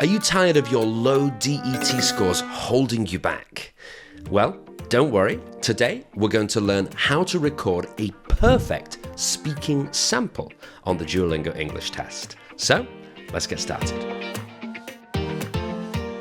Are you tired of your low DET scores holding you back? Well, don't worry. Today, we're going to learn how to record a perfect speaking sample on the Duolingo English test. So, let's get started.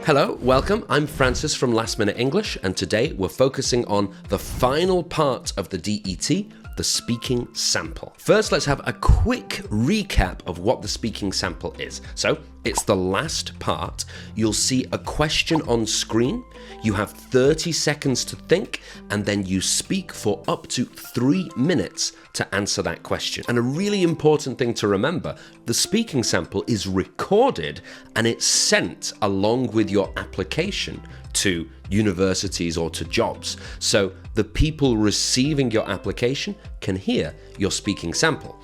Hello, welcome. I'm Francis from Last Minute English, and today we're focusing on the final part of the DET, the speaking sample. First, let's have a quick recap of what the speaking sample is. So, it's the last part. You'll see a question on screen. You have 30 seconds to think, and then you speak for up to 3 minutes to answer that question. And a really important thing to remember, the speaking sample is recorded and it's sent along with your application to universities or to jobs. So the people receiving your application can hear your speaking sample.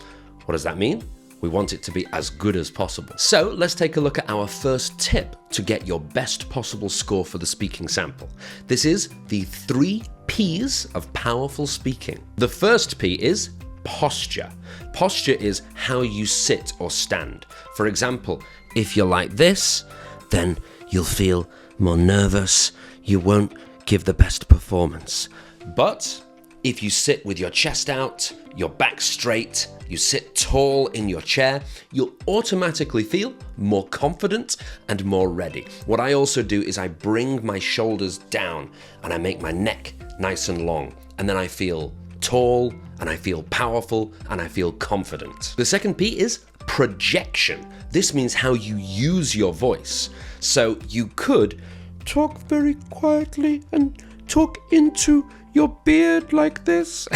What does that mean? We want it to be as good as possible. So let's take a look at our first tip to get your best possible score for the speaking sample. This is the 3 P's of powerful speaking. The first P is posture. Posture is how you sit or stand. For example, if you're like this, then you'll feel more nervous. You won't give the best performance. But if you sit with your chest out, your back straight, you sit tall in your chair, you'll automatically feel more confident and more ready. What I also do is I bring my shoulders down and I make my neck nice and long. And then I feel tall and I feel powerful and I feel confident. The second P is projection. This means how you use your voice. So you could talk very quietly and talk into your beard like this.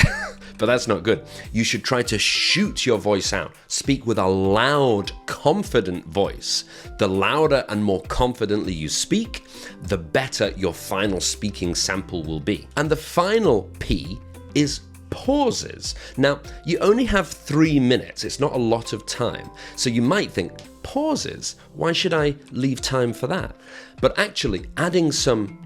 But that's not good. You should try to shoot your voice out. Speak with a loud, confident voice. The louder and more confidently you speak, the better your final speaking sample will be. And the final P is pauses. Now, you only have 3 minutes. It's not a lot of time. So you might think, pauses? Why should I leave time for that? But actually, adding some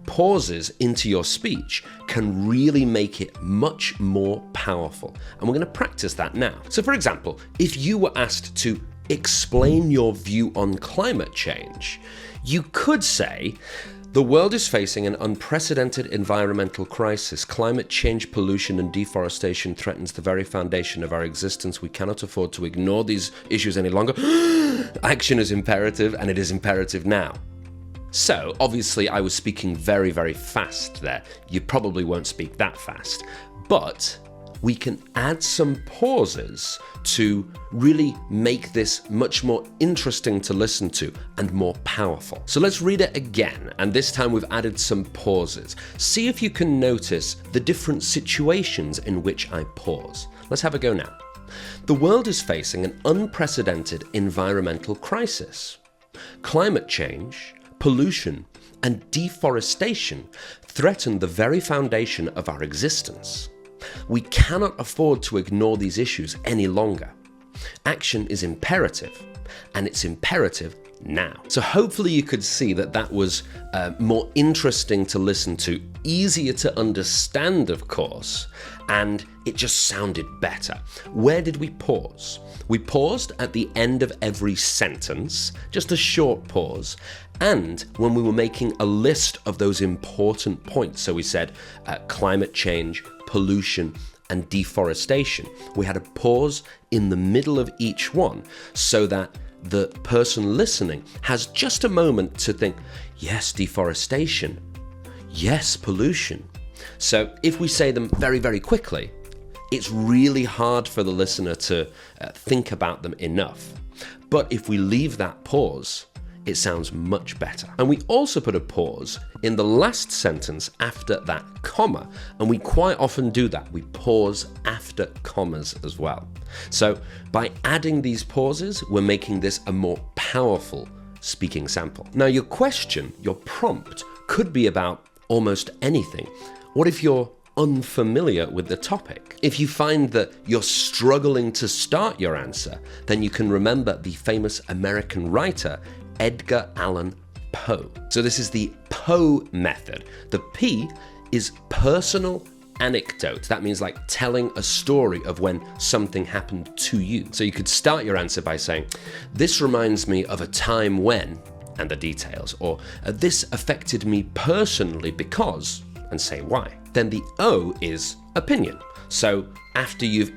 pauses into your speech can really make it much more powerful. And we're going to practice that now. So for example, if you were asked to explain your view on climate change, you could say, the world is facing an unprecedented environmental crisis. Climate change, pollution, and deforestation threatens the very foundation of our existence. We cannot afford to ignore these issues any longer. Action is imperative, and it is imperative now. So, obviously, I was speaking very, very fast there. You probably won't speak that fast. But we can add some pauses to really make this much more interesting to listen to and more powerful. So let's read it again, and this time we've added some pauses. See if you can notice the different situations in which I pause. Let's have a go now. The world is facing an unprecedented environmental crisis. Climate change, pollution, and deforestation threaten the very foundation of our existence. We cannot afford to ignore these issues any longer. Action is imperative, and it's imperative now. So hopefully you could see that that was more interesting to listen to, easier to understand, of course, and it just sounded better. Where did we pause? We paused at the end of every sentence, just a short pause, and when we were making a list of those important points. So we said climate change, pollution, and deforestation. We had a pause in the middle of each one so that the person listening has just a moment to think, yes, deforestation, yes, pollution. So if we say them very, very quickly, it's really hard for the listener to think about them enough. But if we leave that pause, it sounds much better. And we also put a pause in the last sentence after that comma. And we quite often do that. We pause after commas as well. So by adding these pauses, we're making this a more powerful speaking sample. Now your question, your prompt, could be about almost anything. What if you're unfamiliar with the topic? If you find that you're struggling to start your answer, then you can remember the famous American writer Edgar Allan Poe. So this is the Poe method. The P is personal anecdote. That means like telling a story of when something happened to you. So you could start your answer by saying, this reminds me of a time when, and the details, or this affected me personally because, and say why. Then the O is opinion. So after you've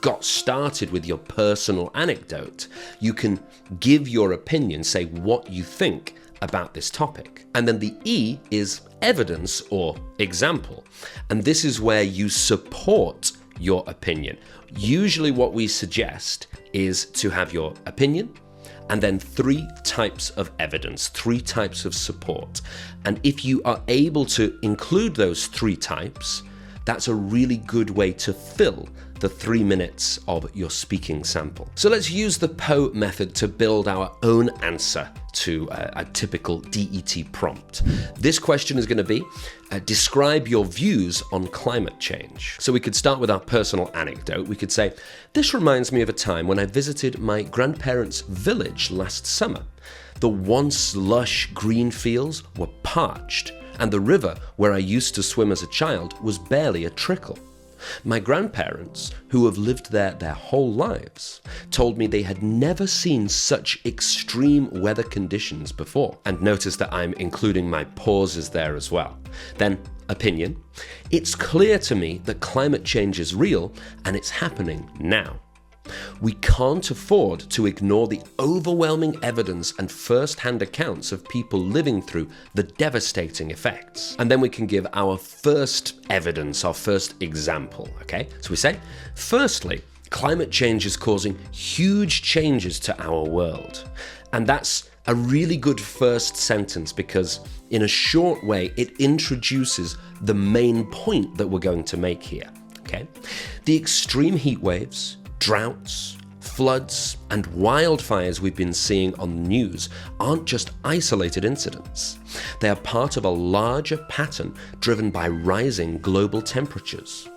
got started with your personal anecdote, you can give your opinion, say what you think about this topic. And then the E is evidence or example. And this is where you support your opinion. Usually what we suggest is to have your opinion and then 3 types of evidence, 3 types of support. And if you are able to include those 3 types, that's a really good way to fill the 3 minutes of your speaking sample. So let's use the PO method to build our own answer to a typical DET prompt. This question is going to be, describe your views on climate change. So we could start with our personal anecdote. We could say, this reminds me of a time when I visited my grandparents' village last summer. The once lush green fields were parched, and the river where I used to swim as a child was barely a trickle. My grandparents, who have lived there their whole lives, told me they had never seen such extreme weather conditions before. And notice that I'm including my pauses there as well. Then, opinion. It's clear to me that climate change is real and it's happening now. We can't afford to ignore the overwhelming evidence and first-hand accounts of people living through the devastating effects. And then we can give our first evidence, our first example, okay? So we say, firstly, climate change is causing huge changes to our world. And that's a really good first sentence because in a short way, it introduces the main point that we're going to make here, okay? The extreme heat waves, droughts, floods, and wildfires we've been seeing on the news aren't just isolated incidents. They are part of a larger pattern driven by rising global temperatures.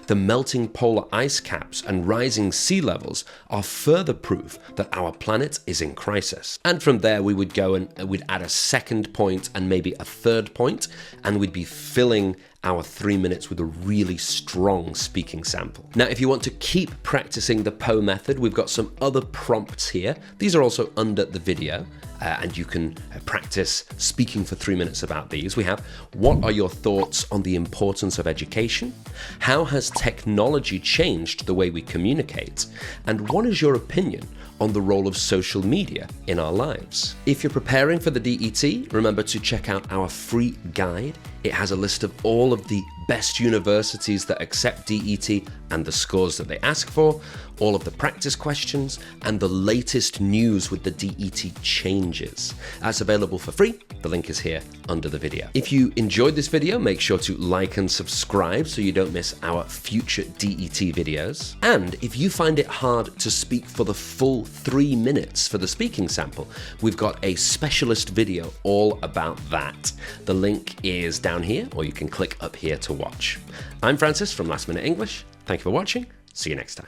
The melting polar ice caps and rising sea levels are further proof that our planet is in crisis. And from there we would go and we'd add a second point and maybe a third point, and we'd be filling our 3 minutes with a really strong speaking sample. Now, if you want to keep practicing the PO method, we've got some other prompts here. These are also under the video, and you can practice speaking for 3 minutes about these. We have, what are your thoughts on the importance of education? How has technology changed the way we communicate? And what is your opinion on the role of social media in our lives? If you're preparing for the DET, remember to check out our free guide. It has a list of all of the best universities that accept DET and the scores that they ask for, all of the practice questions, and the latest news with the DET changes. That's available for free. The link is here under the video. If you enjoyed this video, make sure to like and subscribe so you don't miss our future DET videos. And if you find it hard to speak for the full 3 minutes for the speaking sample, we've got a specialist video all about that. The link is down here, or you can click up here to watch. I'm Francis from Last Minute English. Thank you for watching. See you next time.